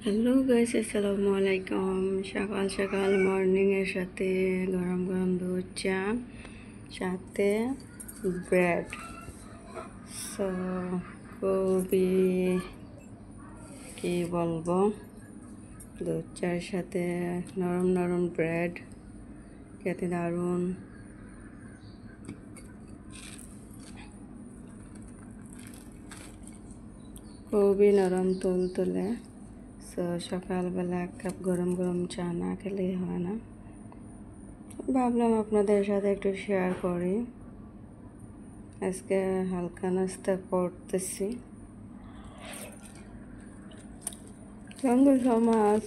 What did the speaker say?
Hello guys, আসসালামু আলাইকুম। সকাল সকাল মর্নিংয়ের সাথে গরম গরম দুধ চা, সাথে ব্রেড। সো খুবই কী বলবো, দুধ চার সাথে নরম নরম ব্রেড খেতে দারুণ। খুবই নরম তুলতুলে। সো সকালবেলা এক কাপ গরম গরম চা না খেলেই হয় না। ভাবলাম আপনাদের সাথে একটু শেয়ার করি। আজকে হালকা নাস্তা করতেছি। Thank you so much.